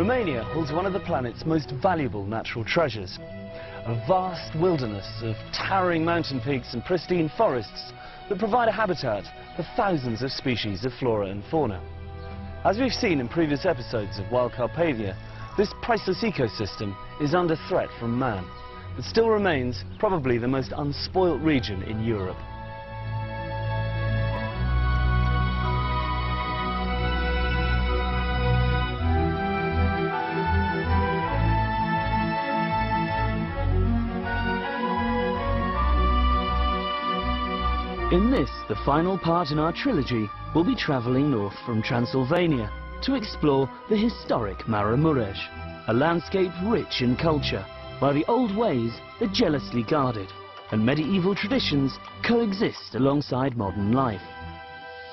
Romania holds one of the planet's most valuable natural treasures. A vast wilderness of towering mountain peaks and pristine forests that provide a habitat for thousands of species of flora and fauna. As we've seen in previous episodes of Wild Carpathia, this priceless ecosystem is under threat from man, but still remains probably the most unspoilt region in Europe. In this, the final part in our trilogy, we'll be travelling north from Transylvania to explore the historic Mare Mureș, a landscape rich in culture, where the old ways are jealously guarded and medieval traditions coexist alongside modern life.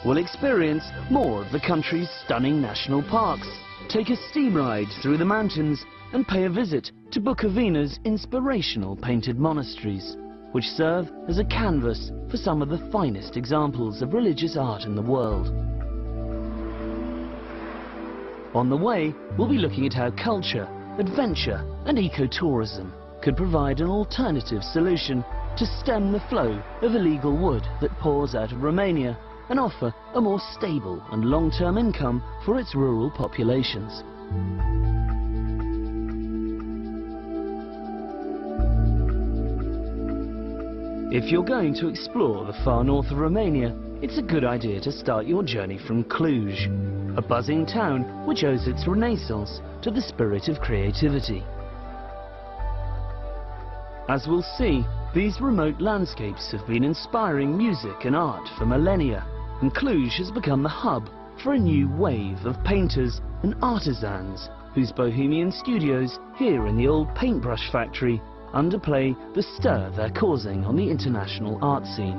We'll experience more of the country's stunning national parks, take a steam ride through the mountains and pay a visit to Bukovina's inspirational painted monasteries, which serve as a canvas for some of the finest examples of religious art in the world. On the way, we'll be looking at how culture, adventure and ecotourism could provide an alternative solution to stem the flow of illegal wood that pours out of Romania and offer a more stable and long-term income for its rural populations. If you're going to explore the far north of Romania, it's a good idea to start your journey from Cluj, a buzzing town which owes its renaissance to the spirit of creativity. As we'll see, these remote landscapes have been inspiring music and art for millennia, and Cluj has become the hub for a new wave of painters and artisans whose bohemian studios here in the old paintbrush factory underplay the stir they're causing on the international art scene.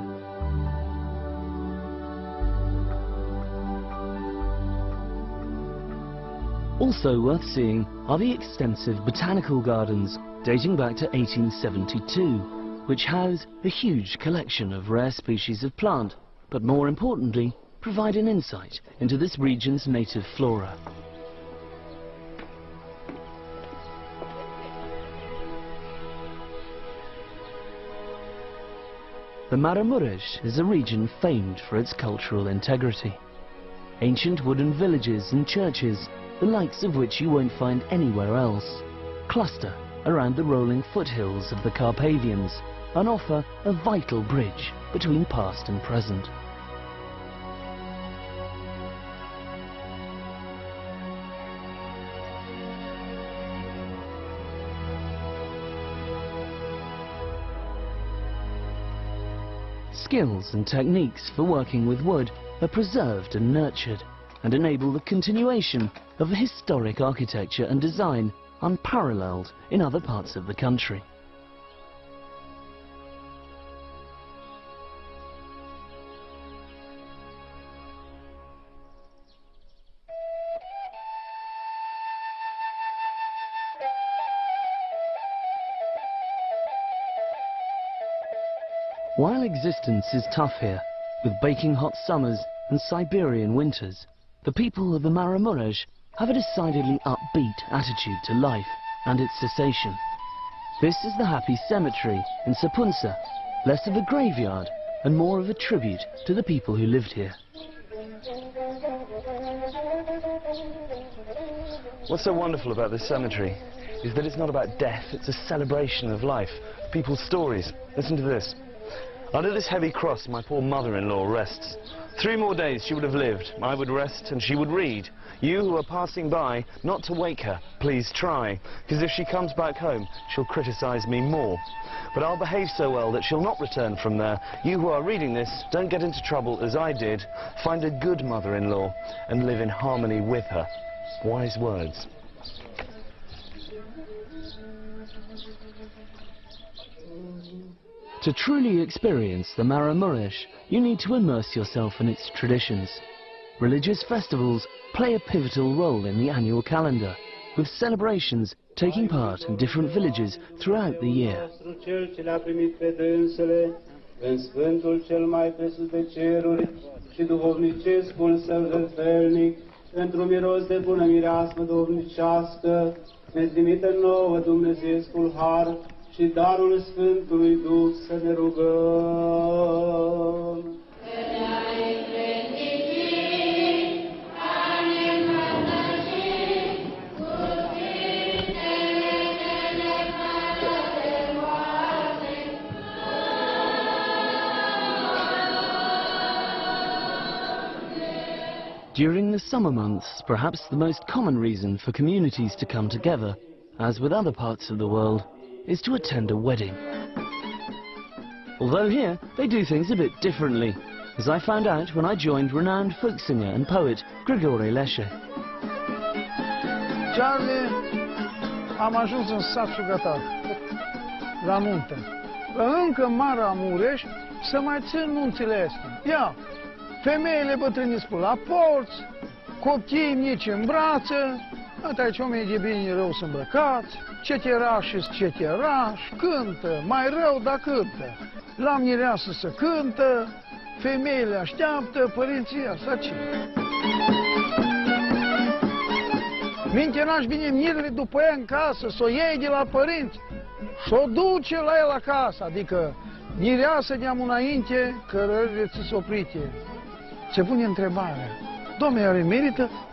Also worth seeing are the extensive botanical gardens dating back to 1872, which house a huge collection of rare species of plant, but more importantly, provide an insight into this region's native flora. The Mare Mureș is a region famed for its cultural integrity. Ancient wooden villages and churches, the likes of which you won't find anywhere else, cluster around the rolling foothills of the Carpathians and offer a vital bridge between past and present. Skills and techniques for working with wood are preserved and nurtured and enable the continuation of a historic architecture and design unparalleled in other parts of the country. While existence is tough here, with baking hot summers and Siberian winters, the people of the Mare Mureș have a decidedly upbeat attitude to life and its cessation. This is the Happy Cemetery in Săpunța, less of a graveyard and more of a tribute to the people who lived here. What's so wonderful about this cemetery is that it's not about death, it's a celebration of life, people's stories. Listen to this. Under this heavy cross, my poor mother-in-law rests. 3 more days she would have lived. I would rest and she would read. You who are passing by, not to wake her, please try, because if she comes back home, she'll criticize me more. But I'll behave so well that she'll not return from there. You who are reading this, don't get into trouble as I did. Find a good mother-in-law and live in harmony with her. Wise words. To truly experience the Mare Mureș, you need to immerse yourself in its traditions. Religious festivals play a pivotal role in the annual calendar, with celebrations taking part in different villages throughout the year. pentru miros de bună mireasmă domnicească, ne trimită nouă Dumnezeescul har și darul Sfântului Duh să ne rugăm. During the summer months, perhaps the most common reason for communities to come together, as with other parts of the world, is to attend a wedding. Although here, they do things a bit differently, as I found out when I joined renowned folk singer and poet Grigore Leșe. Charlie, am ajuns în satul Gătar, la nuntă. Încă Mara Mureș să mai țin nunțile astea. Ia, femeile bătrâni spun la porți, copiii mici în brață, aici oamenii de bine rău sunt îmbrăcați, ceterași ceterași, cântă, mai rău, dar cântă. La mireasă să cântă, femeile așteaptă, părinții asta ce? Minte n-aș bine mirele după ea în casă, s-o iei de la părinți și-o duce la el acasă, adică mireasă de-am înainte, cărările ți-s oprite. Se pune întrebarea, Doamne,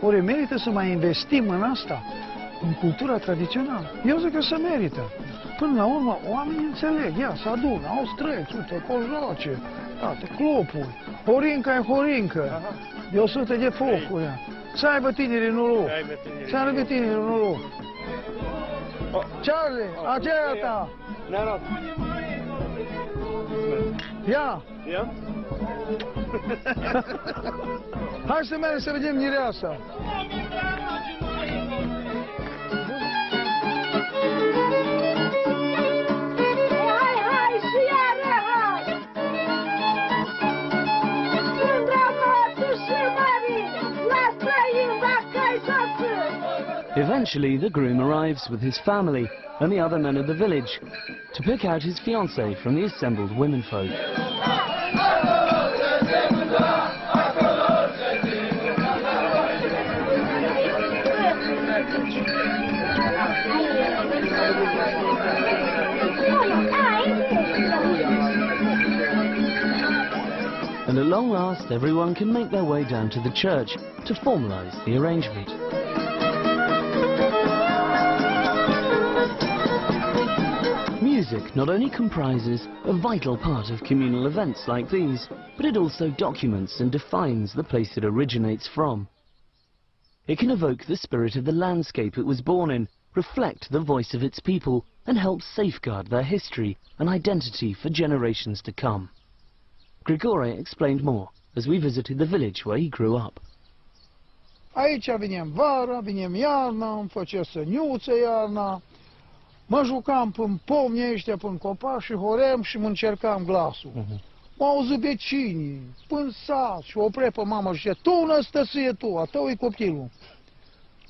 ori merită să mai investim în asta, în cultura tradițională? Eu zic că se merită. Până la urmă, oamenii înțeleg, ia, se adună, au străiți, uite, cojoace, toate, clopuri, horinca e horincă, de 100 de focuri. Să aibă tinerii noroc, să aibă tinerii noroc. Charlie, aceea ta! Ia! Ia? Hai să mergem să vedem mireasa. Hai, și iară, hai! Sândra mătu și mări, la străin dacă ai soță! Eventually, the groom arrives with his family and the other men of the village to pick out his fiancée from the assembled womenfolk. And at long last, everyone can make their way down to the church to formalize the arrangement. Music not only comprises a vital part of communal events like these, but it also documents and defines the place it originates from. It can evoke the spirit of the landscape it was born in, reflect the voice of its people, and help safeguard their history and identity for generations to come. Grigore explained more as we visited the village where he grew up. Aici veneam vara, veneam iarna, îmi făcea săniuță iarna, mă jucam până pomni ăștia, până copaci și hoream și mă încercam glasul. M-au auzit vecinii, până sat și opre pe mama și zicea, tu năstăsie tu, a tău e copilul.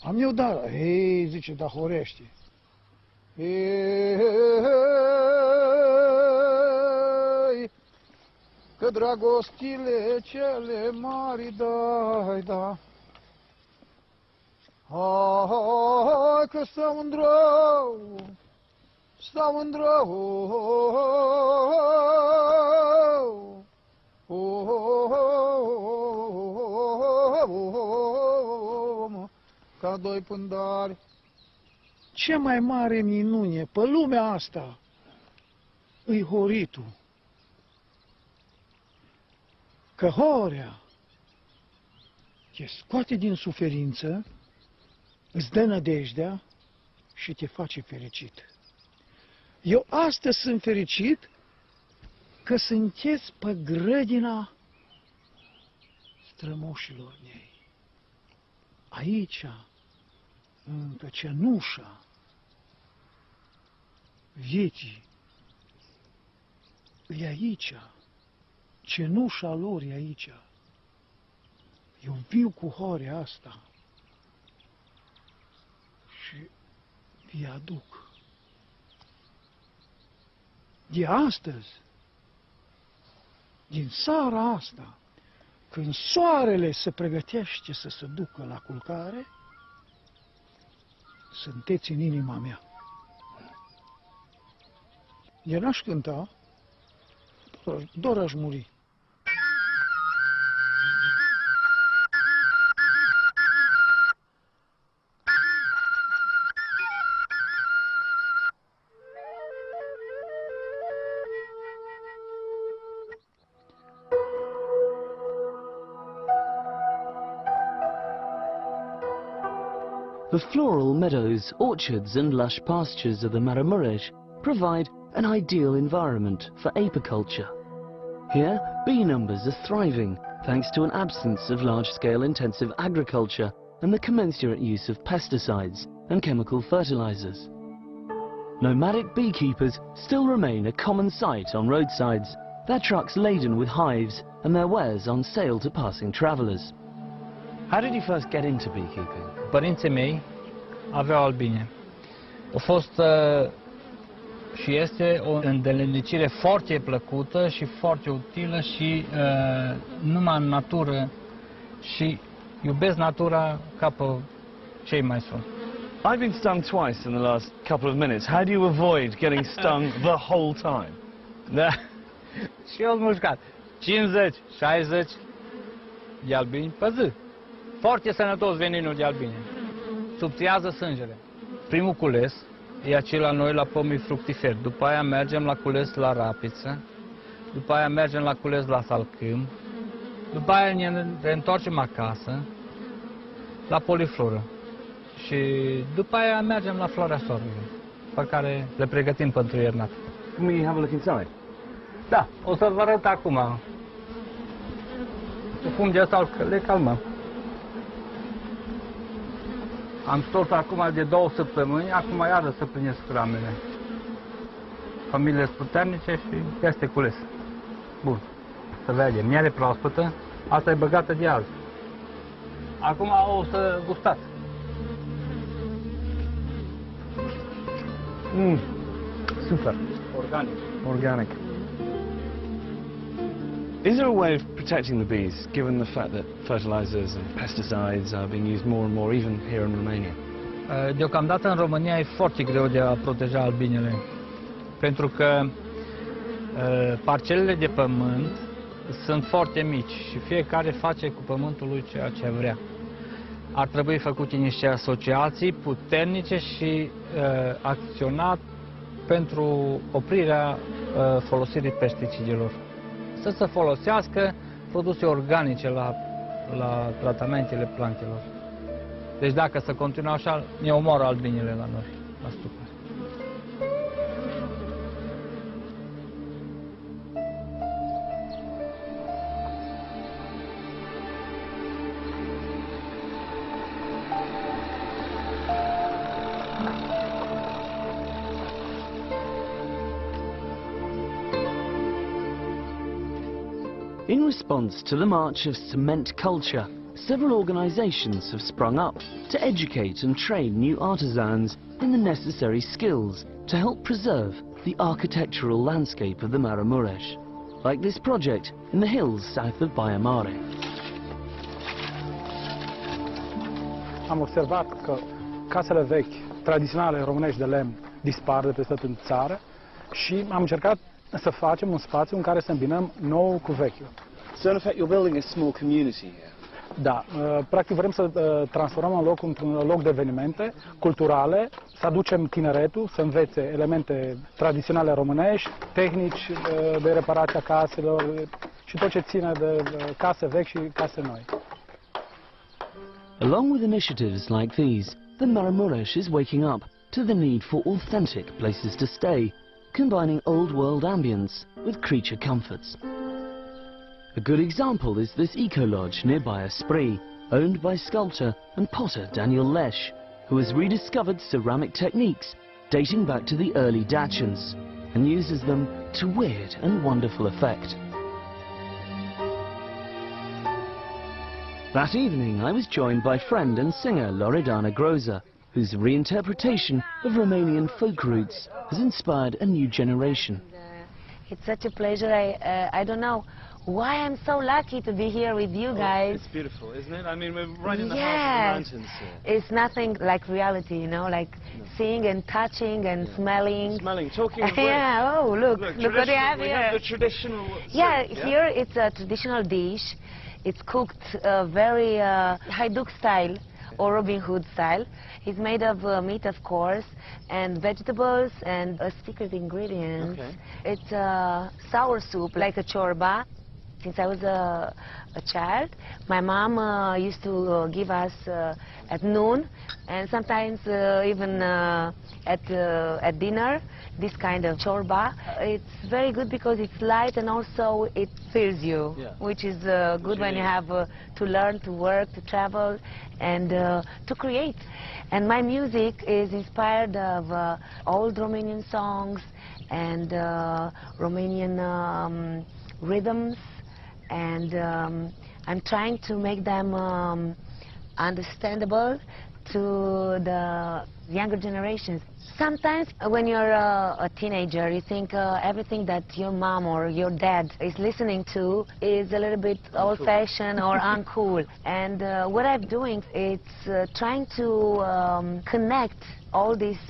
Am eu dar, ei, zice, da horește. Ei, că dragostile cele mari dai, da. Hai că stau în drău, stau în drău, ca doi pândari. Ce mai mare minune pe lumea asta îi horitul. Că horea te scoate din suferință, îți dă nădejdea și te face fericit. Eu astăzi sunt fericit că sunteți pe grădina strămoșilor mei. Aici, încă cenușa vieții e aici, cenușa lor e aici. Eu viu cu horea asta și vi aduc. De astăzi, din seara asta, Când soarele se pregătește să se ducă la culcare, sunteți în inima mea. Eu n-aș cânta, doar aș muri. The floral meadows, orchards and lush pastures of the Maramureș provide an ideal environment for apiculture. Here, bee numbers are thriving thanks to an absence of large-scale intensive agriculture and the commensurate use of pesticides and chemical fertilizers. Nomadic beekeepers still remain a common sight on roadsides, their trucks laden with hives and their wares on sale to passing travelers. How did you first get into beekeeping? Părinții mei aveau albine. A fost și este o îndeletnicire foarte plăcută și foarte utilă și numai în natură și iubesc natura ca pe cei mai sunt. I've been stung twice in the last couple of minutes. How do you avoid getting stung the whole time? Da. Și eu am mușcat 50-60 de albini pe zi. Foarte sănătos veninul de albine. Subțiază sângele. Primul cules e acela noi la pomii fructiferi. După aia mergem la cules la rapiță. După aia mergem la cules la salcâm. După aia ne reîntoarcem acasă la polifloră. Și după aia mergem la floarea soarelui, pe care le pregătim pentru iernat. Can we have a look inside? Da, o să vă arăt acum. Cum de asta le calmăm. Am stors acum de 2 săptămâni, acum iară să plinesc ramele. Familiile sunt puternice și este cules. Bun, să vedem, miere proaspătă, asta e băgată de azi. Acum o să gustați. Super. Organic. Organic. Is there a way of protecting the bees, given the fact that fertilizers and pesticides are being used more and more, even here in Romania? Deocamdată în România e foarte greu de a proteja albinele, pentru că parcelele de pământ sunt foarte mici și fiecare face cu pământul lui ceea ce vrea. Ar trebui făcute niște asociații puternice și acționat pentru oprirea folosirii pesticidelor. Să se folosească produse organice la tratamentele plantelor. Deci dacă se continuă așa, ne omoară albinele la noi, la stupă. In response to the march of cement culture, several organizations have sprung up to educate and train new artisans in the necessary skills to help preserve the architectural landscape of the Maramureș, like this project in the hills south of Baia Mare. Am observat că casele vechi, tradiționale românești de lemn, dispar de peste tot în țară și am încercat să facem un spațiu în care să îmbinăm nou cu vechiul. So in effect you're building a small community here. Da, practic vrem să transformăm un loc într-un loc de evenimente culturale, să aducem tineretul să învețe elemente tradiționale românești, tehnici de reparație a caselor și tot ce ține de case vechi și case noi. Along with initiatives like these, the Maramureș is waking up to the need for authentic places to stay, combining old world ambience with creature comforts. A good example is this eco-lodge nearby a spree, owned by sculptor and potter Daniel Leș, who has rediscovered ceramic techniques dating back to the early Dacians and uses them to weird and wonderful effect. That evening I was joined by friend and singer Loredana Groza, whose reinterpretation of Romanian folk roots has inspired a new generation. It's such a pleasure. I don't know why I'm so lucky to be here with you guys. It's beautiful, isn't it? I mean, we're right in the heart of the mountains here. It's nothing like reality, you know, like seeing and touching and smelling. Smelling, talking of which. Yeah, oh, look what they have we here. have the traditional Here it's a traditional dish. It's cooked very Hajduk style or Robin Hood style. It's made of meat, of course, and vegetables and a secret ingredient. Okay. It's a sour soup, like a chorba. Since I was a child, my mom used to give us at noon, and sometimes even at dinner, this kind of chorba. It's very good because it's light and also it fills you, which is good when you have to learn, to work, to travel, and to create. And my music is inspired of old Romanian songs and Romanian rhythms. And I'm trying to make them understandable to the younger generations. Sometimes when you're a teenager, you think everything that your mom or your dad is listening to is a little bit old-fashioned or uncool. And what I'm doing is trying to connect all these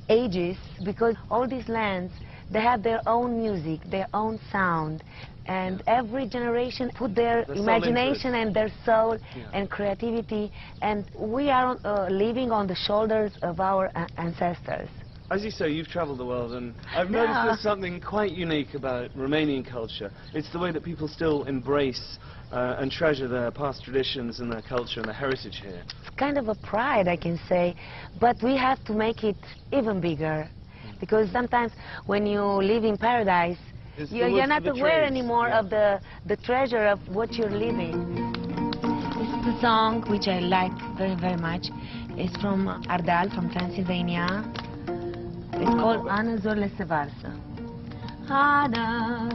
ages, because all these lands, they have their own music, their own sound. And every generation put their imagination and their soul and creativity, and we are living on the shoulders of our ancestors. As you say, you've traveled the world, and I've noticed there's something quite unique about Romanian culture. It's the way that people still embrace and treasure their past traditions and their culture and their heritage here. It's kind of a pride, I can say, but we have to make it even bigger, because sometimes when you live in paradise, you're not aware anymore of the treasure of what you're living. This is a song which I like very, very much. It's from Ardeal, from Transylvania. It's called Ana Zorile se varsă. Ana,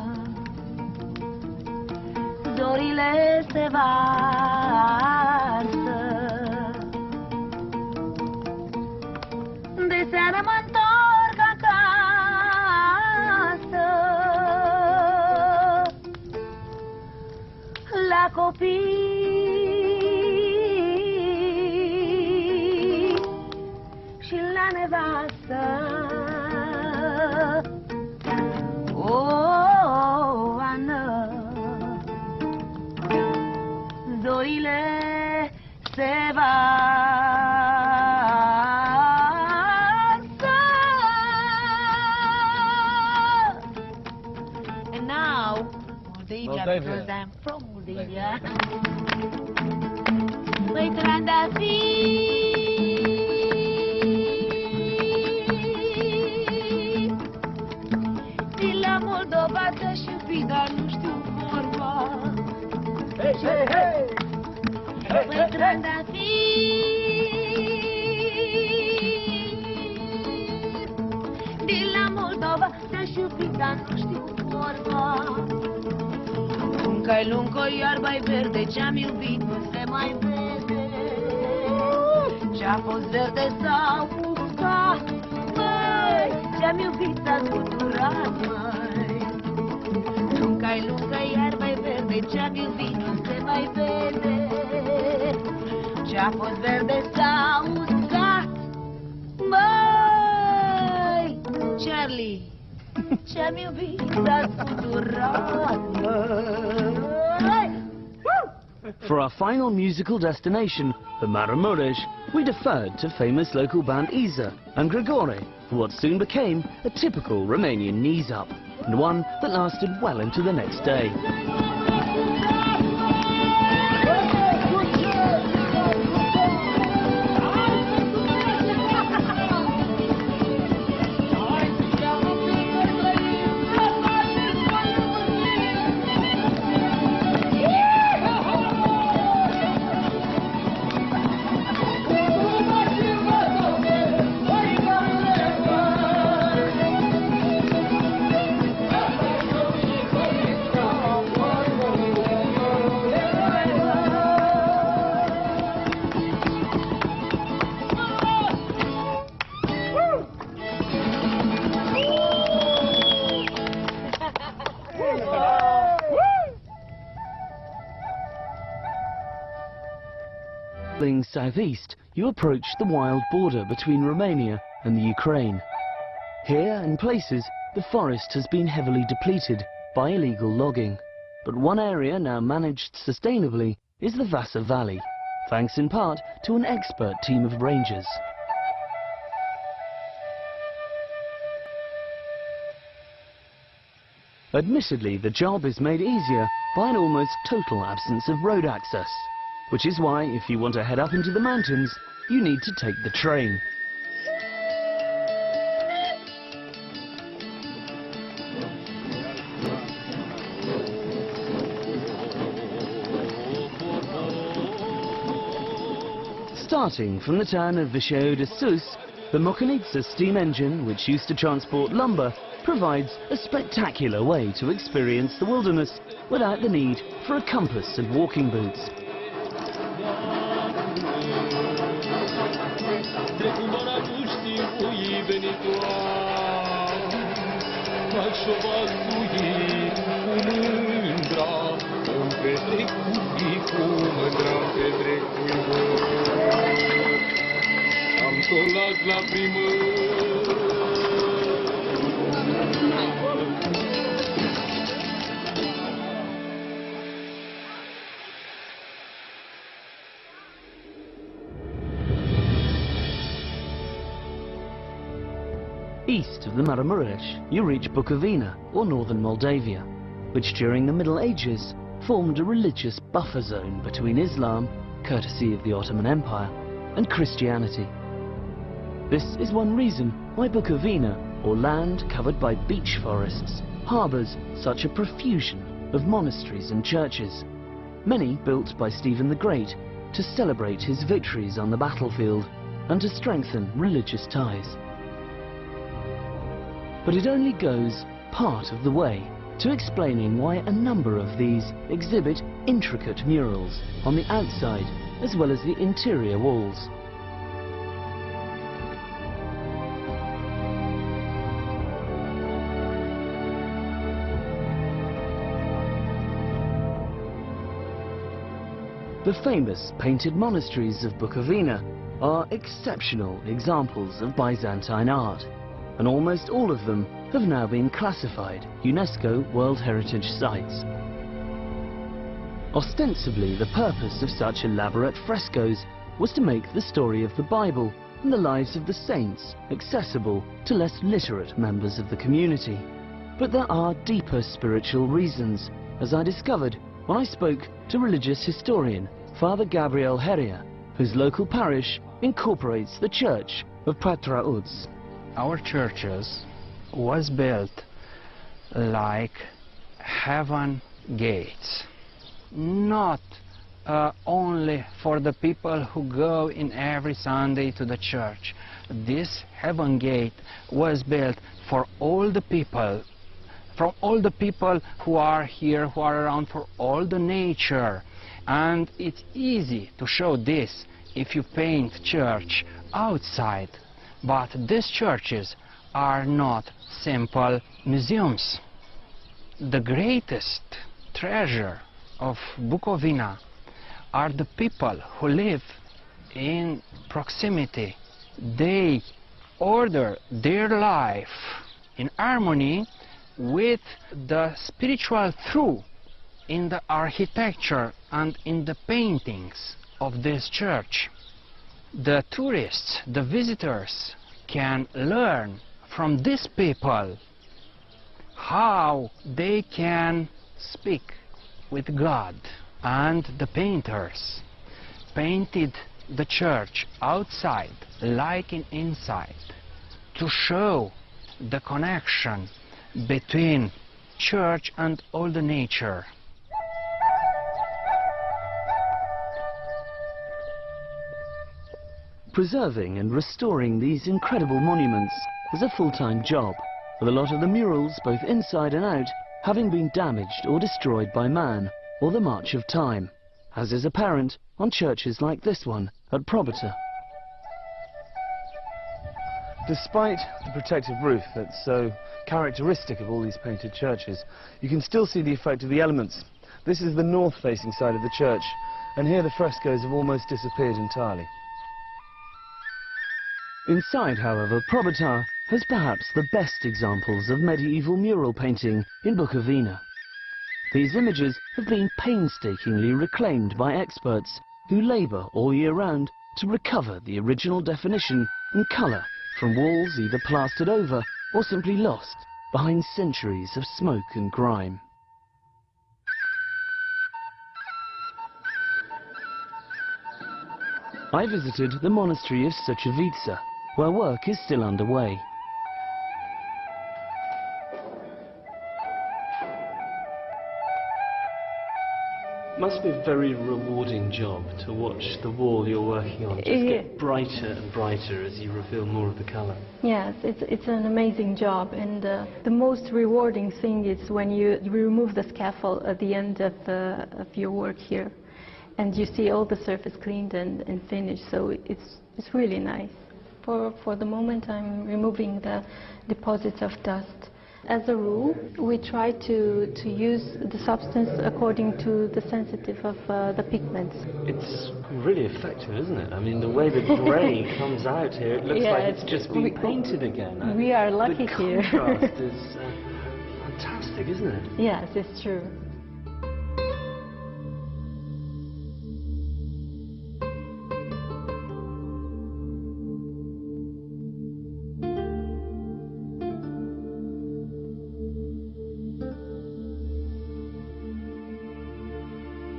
zorile se varsă, de seară mă întorc acasă la copii și la nevastă. Oh, Ana, zorile se varsă. And now, Moldavia, because I'm from Moldavia. Păi trandafiri din la Moldova ți-aș iubi, dar nu știu vorba. Hey, hey, hey! Păi trandafiri din la Moldova ți-aș iubi, dar nu știu vorba. Lunca-i luncă, iarba-i verde, ce-am iubit nu se mai vede. Ce-a fost verde s-a uscat, măi, ce-am iubit s-a scuturat, măi. Lunca-i luncă, iarba-i verde, ce-am iubit nu se mai vede. Ce-a fost verde s-a uscat, măi, Charlie. Ce-am iubit s-a scuturat, măi. For our final musical destination, the Maramureș, we deferred to famous local band Iza and Grigore for what soon became a typical Romanian knees-up, and one that lasted well into the next day. Traveling southeast, you approach the wild border between Romania and the Ukraine. Here, in places, the forest has been heavily depleted by illegal logging. But one area now managed sustainably is the Vasa Valley, thanks in part to an expert team of rangers. Admittedly, the job is made easier by an almost total absence of road access, which is why, if you want to head up into the mountains, you need to take the train. Starting from the town of Vișeu de Sus, the Mocanitsa steam engine, which used to transport lumber, provides a spectacular way to experience the wilderness without the need for a compass and walking boots. East of the Maramureș, you reach Bukovina, or northern Moldavia, which during the Middle Ages formed a religious buffer zone between Islam, courtesy of the Ottoman Empire, and Christianity. This is one reason why Bukovina, or land covered by beech forests, harbours such a profusion of monasteries and churches, many built by Stephen the Great to celebrate his victories on the battlefield and to strengthen religious ties. But it only goes part of the way to explaining why a number of these exhibit intricate murals on the outside as well as the interior walls. The famous painted monasteries of Bukovina are exceptional examples of Byzantine art, and almost all of them have now been classified UNESCO World Heritage Sites. Ostensibly, the purpose of such elaborate frescoes was to make the story of the Bible and the lives of the saints accessible to less literate members of the community. But there are deeper spiritual reasons, as I discovered when I spoke to religious historian Father Gabriel Heria, whose local parish incorporates the church of Patraudz. Our churches was built like heaven gates, not only for the people who go in every Sunday to the church. This heaven gate was built for all the people, from all the people who are here, who are around, for all the nature. And it's easy to show this if you paint church outside. But these churches are not simple museums. The greatest treasure of Bukovina are the people who live in proximity. They order their life in harmony with the spiritual truth in the architecture and in the paintings of this church. The tourists, the visitors, can learn from these people how they can speak with God. And the painters painted the church outside like inside to show the connection between church and all the nature. Preserving and restoring these incredible monuments was a full-time job, with a lot of the murals, both inside and out, having been damaged or destroyed by man or the march of time, as is apparent on churches like this one at Probota. Despite the protective roof that's so characteristic of all these painted churches, you can still see the effect of the elements. This is the north-facing side of the church, and here the frescoes have almost disappeared entirely. Inside, however, Probata has perhaps the best examples of medieval mural painting in Bukovina. These images have been painstakingly reclaimed by experts who labour all year round to recover the original definition and colour from walls either plastered over or simply lost behind centuries of smoke and grime. I visited the monastery of Sucevica, where work is still underway. Must be a very rewarding job to watch the wall you're working on just get brighter and brighter as you reveal more of the colour. Yes, it's an amazing job, and the most rewarding thing is when you remove the scaffold at the end of your work here, and you see all the surface cleaned and finished. So it's really nice. For the moment, I'm removing the deposits of dust. As a rule, we try to use the substance according to the sensitivity of the pigments. It's really effective, isn't it? I mean, the way the grey comes out here, it looks like it's just been painted again. We are lucky here. The contrast is fantastic, isn't it? Yes, it's true.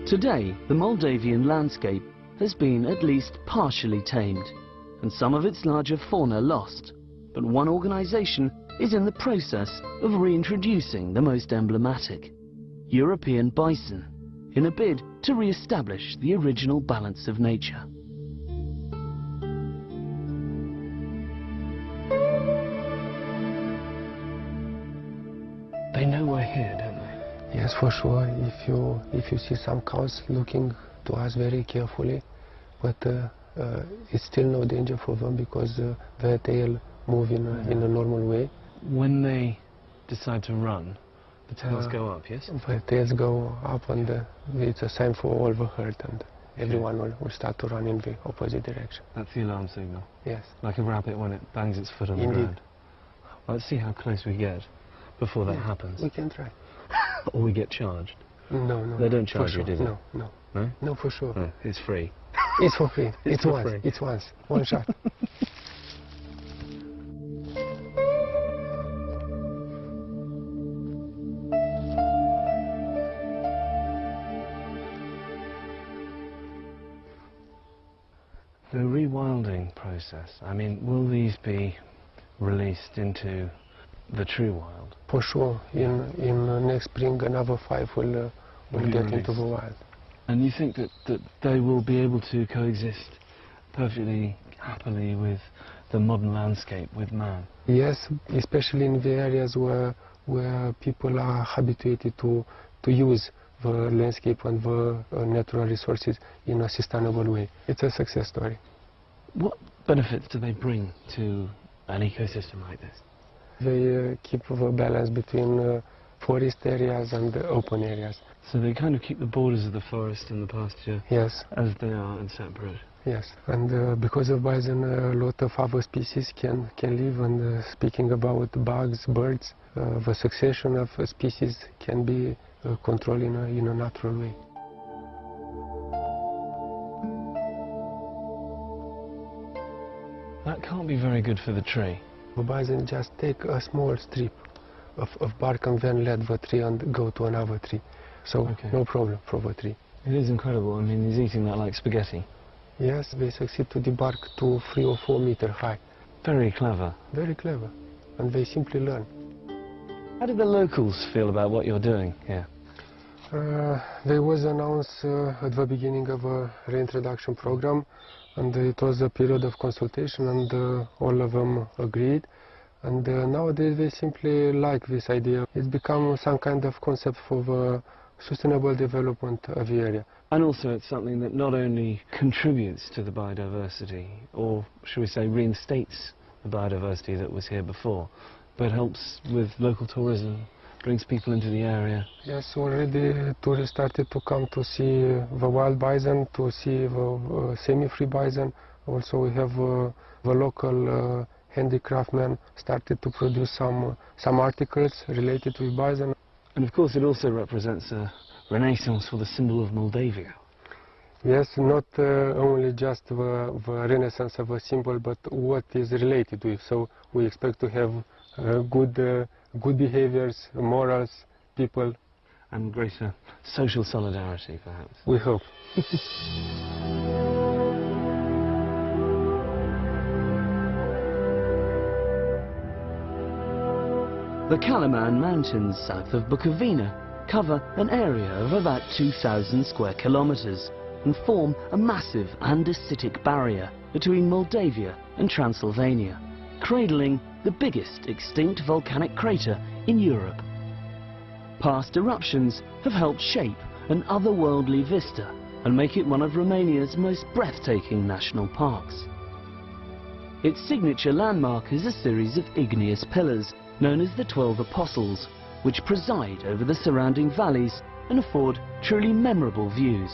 Today, the Moldavian landscape has been at least partially tamed, and some of its larger fauna lost. But one organisation is in the process of reintroducing the most emblematic, European bison, in a bid to re-establish the original balance of nature. They know we're here, don't they? Yes, for sure. If you see some cows looking to us very carefully, but it's still no danger for them because their tail move in a normal way. When they decide to run, the tails go up, yes? The tails go up, and it's a sign for all the herd, and everyone will start to run in the opposite direction. That's the alarm signal? Yes. Like a rabbit when it bangs its foot on the ground. Well, let's see how close we get before that happens. We can try. Or we get charged? No. They don't charge you, do they? No. No? No, for sure. No, it's free. It's for free. It's for free. It's once. One shot. The rewilding process, I mean, will these be released into the true wild? For sure. In next spring, another 5 will get into the wild. And you think that they will be able to coexist perfectly happily with the modern landscape, with man? Yes, especially in the areas where people are habituated to use the landscape and the natural resources in a sustainable way. It's a success story. What benefits do they bring to an ecosystem like this? They keep the balance between forest areas and open areas. So they kind of keep the borders of the forest and the pasture as they are and separate. Yes, and because of bison, a lot of other species can live. And speaking about bugs, birds, the succession of species can be controlled in a natural way. That can't be very good for the tree. The bison just take a small strip of bark and then let the tree and go to another tree. So no problem for the tree. It is incredible. I mean, he's eating that like spaghetti. Yes, they succeed to debark to 3 or 4 meters high. Very clever. Very clever. And they simply learn. How do the locals feel about what you're doing here? There was announced at the beginning of a reintroduction program, and it was a period of consultation, and all of them agreed. And nowadays they simply like this idea. It's become some kind of concept for the sustainable development of the area. And also it's something that not only contributes to the biodiversity, or should we say reinstates the biodiversity that was here before, but helps with local tourism brings people into the area. Yes, already tourists started to come to see the wild bison, to see the semi-free bison. Also we have the local handicraftsmen started to produce some articles related with bison. And of course it also represents a renaissance for the symbol of Moldavia. Yes, not only just the renaissance of a symbol, but what is related with. So we expect to have good behaviors, morals, people. And greater social solidarity, perhaps. We hope. The Kalaman Mountains south of Bukovina cover an area of about 2,000 square kilometers and form a massive andesitic barrier between Moldavia and Transylvania, cradling the biggest extinct volcanic crater in Europe. Past eruptions have helped shape an otherworldly vista and make it one of Romania's most breathtaking national parks. Its signature landmark is a series of igneous pillars known as the 12 Apostles, which preside over the surrounding valleys and afford truly memorable views.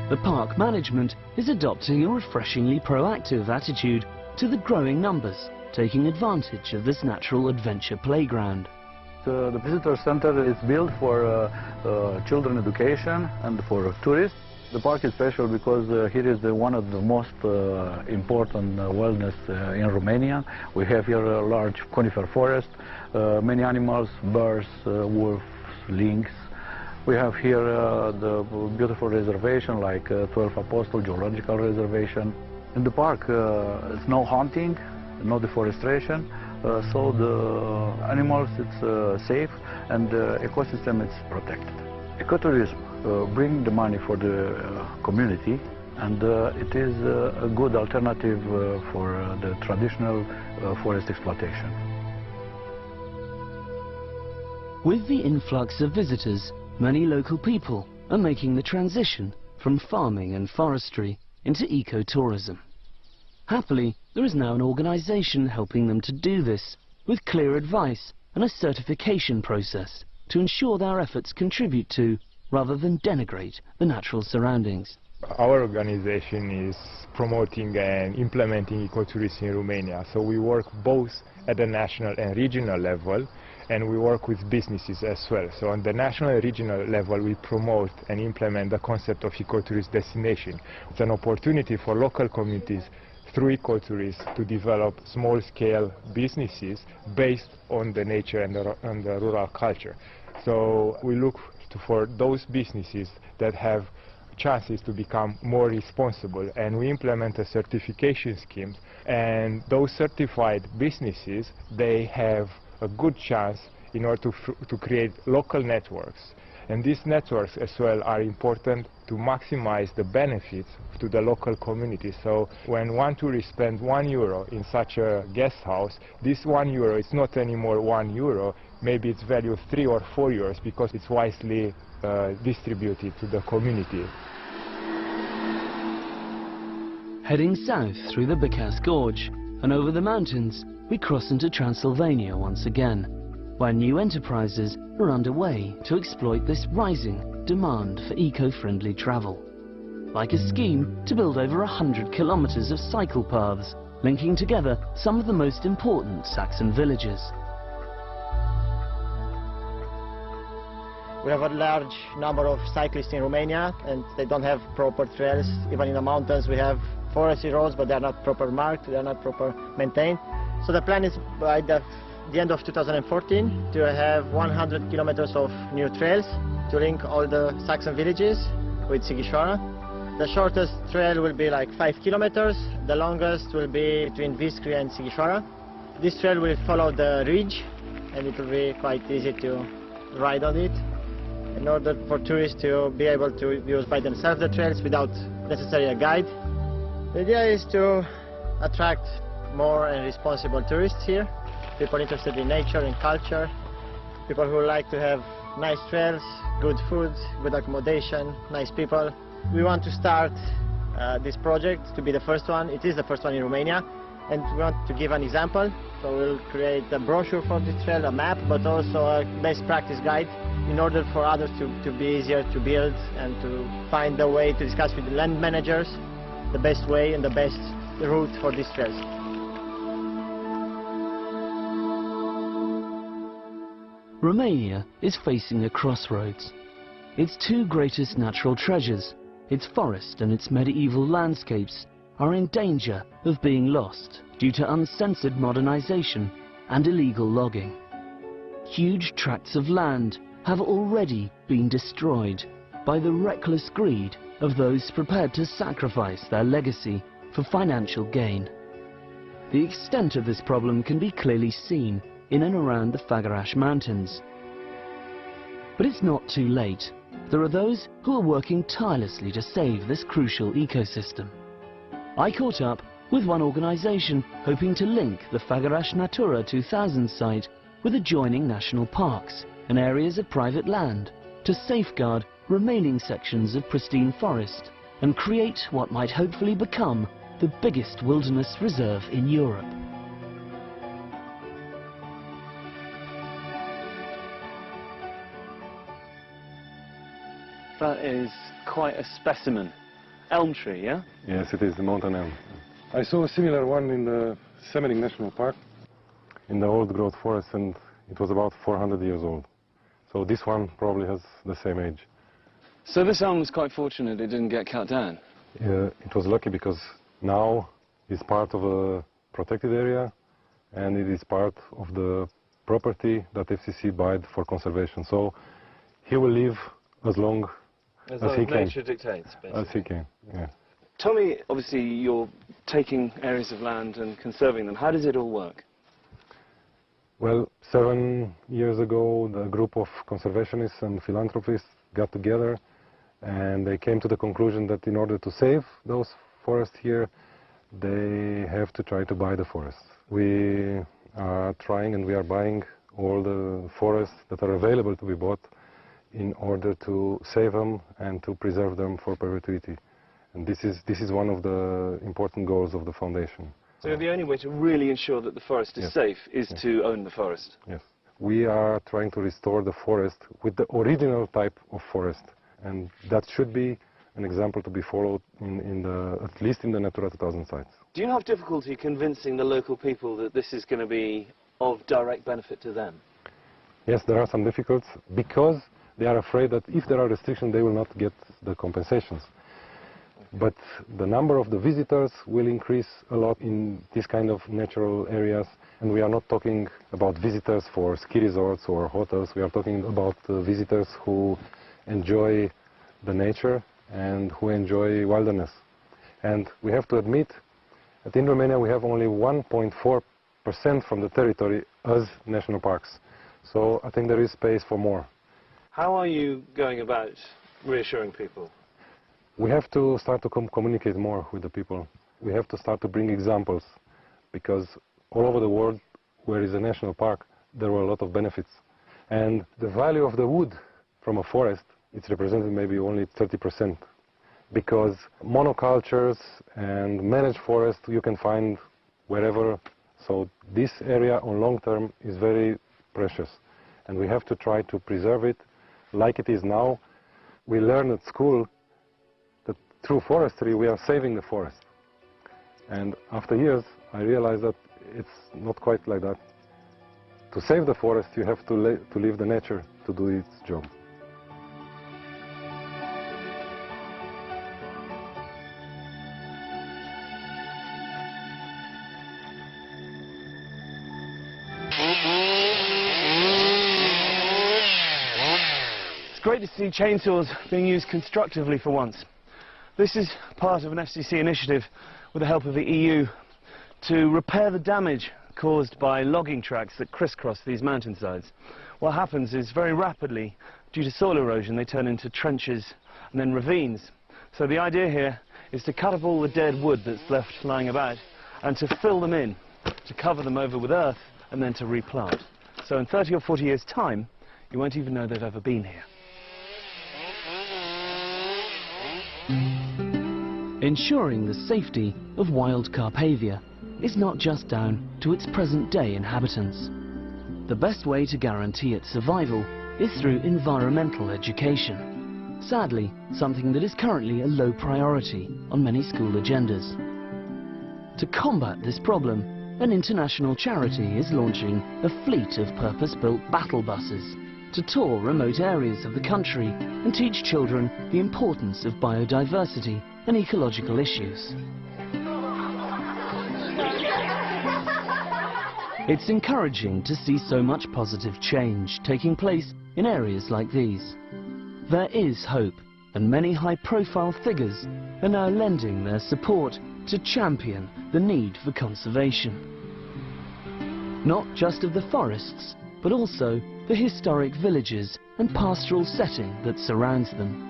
The park management is adopting a refreshingly proactive attitude to the growing numbers, taking advantage of this natural adventure playground. The visitor center is built for children education and for tourists. The park is special because here is one of the most important wilderness in Romania. We have here a large conifer forest, many animals, birds, wolves, lynx. We have here the beautiful reservation like 12 Apostles Geological Reservation. In the park, it's no hunting, no deforestation, so the animals it's safe and the ecosystem is protected. Ecotourism bring the money for the community, and it is a good alternative for the traditional forest exploitation. With the influx of visitors, many local people are making the transition from farming and forestry into ecotourism. Happily, there is now an organisation helping them to do this, with clear advice and a certification process to ensure their efforts contribute to, rather than denigrate, the natural surroundings. Our organization is promoting and implementing ecotourism in Romania, so we work both at the national and regional level, and we work with businesses as well. So on the national and regional level we promote and implement the concept of ecotourism destination. It's an opportunity for local communities through ecotourism to develop small-scale businesses based on the nature and the rural culture. So we look for those businesses that have chances to become more responsible, and we implement a certification scheme, and those certified businesses, they have a good chance in order to create local networks. And these networks as well are important to maximize the benefits to the local community. So when one tourist spends €1 in such a guest house, this €1 is not anymore €1, maybe it's value 3 or 4 euros because it's wisely distributed to the community. Heading south through the Bicas Gorge and over the mountains, we cross into Transylvania once again, where new enterprises are underway to exploit this rising demand for eco-friendly travel. Like a scheme to build over 100 kilometers of cycle paths, linking together some of the most important Saxon villages. We have a large number of cyclists in Romania, and they don't have proper trails. Even in the mountains we have forestry roads, but they are not proper marked, they are not proper maintained. So the plan is by the end of 2014 to have 100 kilometers of new trails to link all the Saxon villages with Sighișoara. The shortest trail will be like 5 kilometers, the longest will be between Viscri and Sighișoara. This trail will follow the ridge, and it will be quite easy to ride on it, in order for tourists to be able to use by themselves the trails without necessarily a guide. The idea is to attract more and responsible tourists here, people interested in nature and culture, people who like to have nice trails, good food, good accommodation, nice people. We want to start this project to be the first one. It is the first one in Romania, and we want to give an example. So we'll create a brochure for this trail, a map, but also a best practice guide in order for others to be easier to build and to find a way to discuss with the land managers the best way and the best route for these trails. Romania is facing a crossroads. Its two greatest natural treasures, its forest and its medieval landscapes, are in danger of being lost due to uncensored modernization and illegal logging. Huge tracts of land have already been destroyed by the reckless greed of those prepared to sacrifice their legacy for financial gain. The extent of this problem can be clearly seen in and around the Fagarash Mountains. But it's not too late. There are those who are working tirelessly to save this crucial ecosystem. I caught up with one organisation hoping to link the Fagarash Natura 2000 site with adjoining national parks and areas of private land to safeguard remaining sections of pristine forest and create what might hopefully become the biggest wilderness reserve in Europe. That is quite a specimen. Elm tree, yeah? Yes, it is the mountain elm. I saw a similar one in the Semenik National Park, in the old growth forest, and it was about 400 years old. So this one probably has the same age. So this elm was quite fortunate it didn't get cut down? It was lucky because now it's part of a protected area and it is part of the property that FCC bought for conservation. So he will live as long as he can. Nature dictates, basically. As he can, yeah. Tell me, obviously you're taking areas of land and conserving them. How does it all work? Well, 7 years ago, the group of conservationists and philanthropists got together and they came to the conclusion that in order to save those forests here, they have to try to buy the forests. We are trying and we are buying all the forests that are available to be bought in order to save them and to preserve them for perpetuity. And this is one of the important goals of the foundation. So the only way to really ensure that the forest is safe is to own the forest? Yes. We are trying to restore the forest with the original type of forest. And that should be an example to be followed at least in the Natura 2000 sites. Do you have difficulty convincing the local people that this is going to be of direct benefit to them? Yes, there are some difficulties because they are afraid that if there are restrictions they will not get the compensations. But the number of the visitors will increase a lot in this kind of natural areas, and we are not talking about visitors for ski resorts or hotels. We are talking about visitors who enjoy the nature and who enjoy wilderness. And we have to admit that in Romania we have only 1.4% from the territory as national parks. So I think there is space for more. How are you going about reassuring people? We have to start to communicate more with the people. We have to start to bring examples, because all over the world where is a national park, there were a lot of benefits. And the value of the wood from a forest, it's represented maybe only 30%, because monocultures and managed forest you can find wherever. So this area on long term is very precious, and we have to try to preserve it like it is now. We learn at school that through forestry we are saving the forest. And after years I realized that it's not quite like that. To save the forest you have to leave the nature to do its job. Great to see chainsaws being used constructively for once. This is part of an FCC initiative with the help of the EU to repair the damage caused by logging tracks that crisscross these mountainsides. What happens is very rapidly, due to soil erosion, they turn into trenches and then ravines. So the idea here is to cut up all the dead wood that's left lying about and to fill them in, to cover them over with earth and then to replant. So in 30 or 40 years' time, you won't even know they've ever been here. Ensuring the safety of wild Carpathia is not just down to its present-day inhabitants. The best way to guarantee its survival is through environmental education. Sadly, something that is currently a low priority on many school agendas. To combat this problem, an international charity is launching a fleet of purpose-built battle buses to tour remote areas of the country and teach children the importance of biodiversity and ecological issues. It's encouraging to see so much positive change taking place in areas like these. There is hope, and many high-profile figures are now lending their support to champion the need for conservation. Not just of the forests, but also the historic villages and pastoral setting that surrounds them.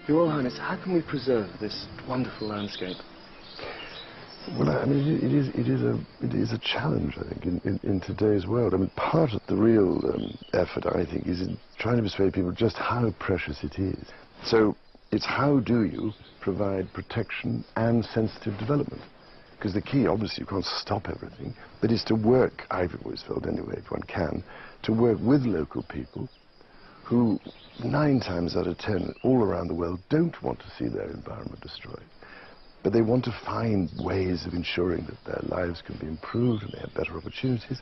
Your Royal Highness, how can we preserve this wonderful landscape? Well, I mean, it is a challenge, I think, in today's world. I mean, part of the real effort, I think, is in trying to persuade people just how precious it is. So it's how do you provide protection and sensitive development? Because the key, obviously, you can't stop everything, but is to work, I've always felt anyway, if one can, to work with local people who 9 times out of 10 all around the world don't want to see their environment destroyed. But they want to find ways of ensuring that their lives can be improved and they have better opportunities,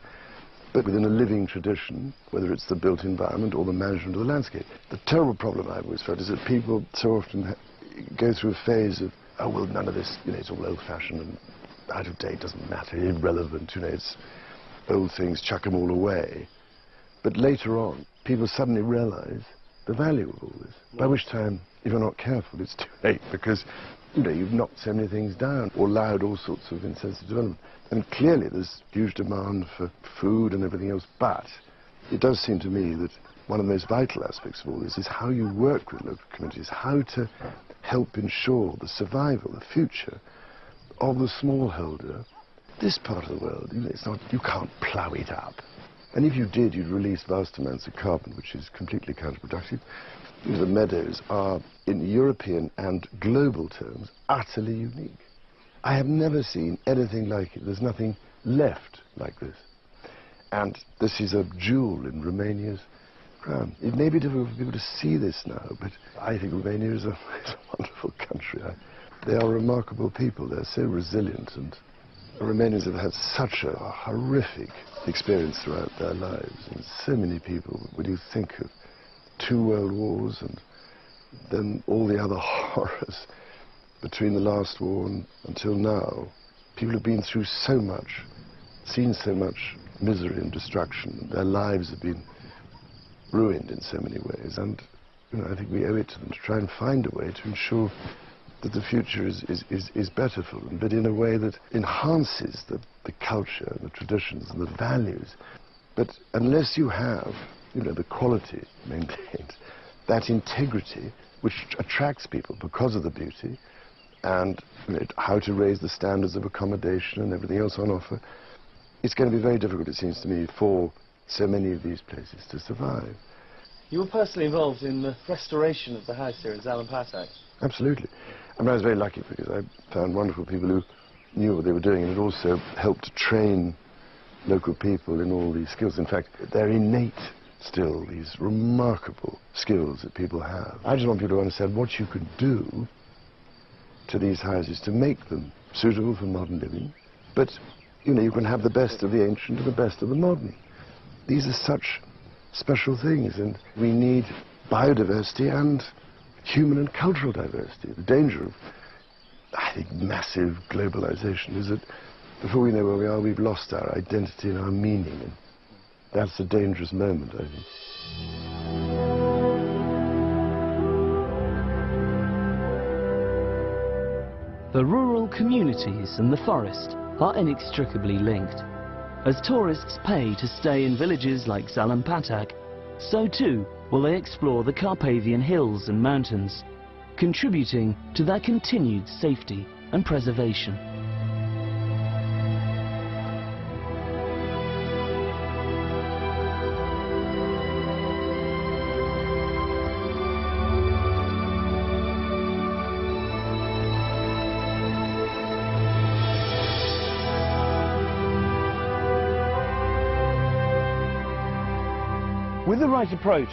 but within a living tradition, whether it's the built environment or the management of the landscape. The terrible problem I've always felt is that people so often go through a phase of, oh, well, none of this, you know, it's all old-fashioned and out of date, doesn't matter, irrelevant, you know, it's old things, chuck them all away. But later on, people suddenly realize the value of all this, by which time, if you're not careful, it's too late, because you know, you've knocked so many things down or allowed all sorts of insensitive development. And clearly there's huge demand for food and everything else, but it does seem to me that one of the most vital aspects of all this is how you work with local communities, how to help ensure the survival, the future of the smallholder. This part of the world, you know, it's not, you can't plough it up. And if you did, you'd release vast amounts of carbon, which is completely counterproductive. You know, the meadows are, in European and global terms, utterly unique. I have never seen anything like it. There's nothing left like this. And this is a jewel in Romania's crown. It may be difficult for people to see this now, but I think Romania is a wonderful country. They are remarkable people. They're so resilient, and the Romanians have had such a horrific experience throughout their lives. And so many people, when you think of 2 world wars and then all the other horrors between the last war and until now, people have been through so much, seen so much misery and destruction. Their lives have been ruined in so many ways, and you know, I think we owe it to them to try and find a way to ensure that the future is better for them, but in a way that enhances the culture, the traditions, and the values. But unless you have, you know, the quality maintained, that integrity which attracts people because of the beauty, and you know, how to raise the standards of accommodation and everything else on offer, it's going to be very difficult, it seems to me, for so many of these places to survive. You were personally involved in the restoration of the house here in Zalampatak. Absolutely. I mean, I was very lucky because I found wonderful people who knew what they were doing, and it also helped to train local people in all these skills. In fact, they're innate still, these remarkable skills that people have. I just want people to understand what you could do to these houses to make them suitable for modern living, but you know, you can have the best of the ancient and the best of the modern. These are such special things, and we need biodiversity and human and cultural diversity. The danger of, I think, massive globalization is that before we know where we are, we've lost our identity and our meaning, and that's a dangerous moment, I think. The rural communities and the forest are inextricably linked. As tourists pay to stay in villages like Zalampatak, so too will they explore the Carpathian hills and mountains, contributing to their continued safety and preservation. With the right approach,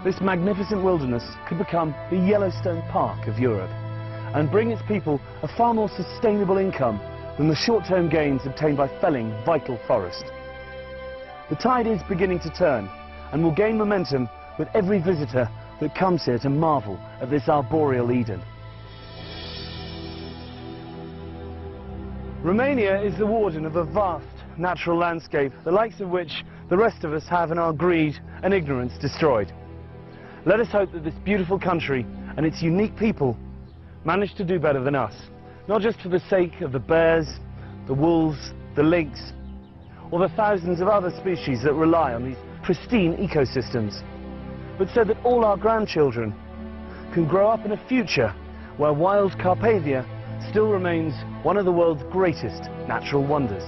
this magnificent wilderness could become the Yellowstone Park of Europe and bring its people a far more sustainable income than the short-term gains obtained by felling vital forest. The tide is beginning to turn and will gain momentum with every visitor that comes here to marvel at this arboreal Eden. Romania is the warden of a vast natural landscape, the likes of which the rest of us have in our greed and ignorance destroyed. Let us hope that this beautiful country and its unique people manage to do better than us, not just for the sake of the bears, the wolves, the lynx, or the thousands of other species that rely on these pristine ecosystems, but so that all our grandchildren can grow up in a future where wild Carpathia still remains one of the world's greatest natural wonders.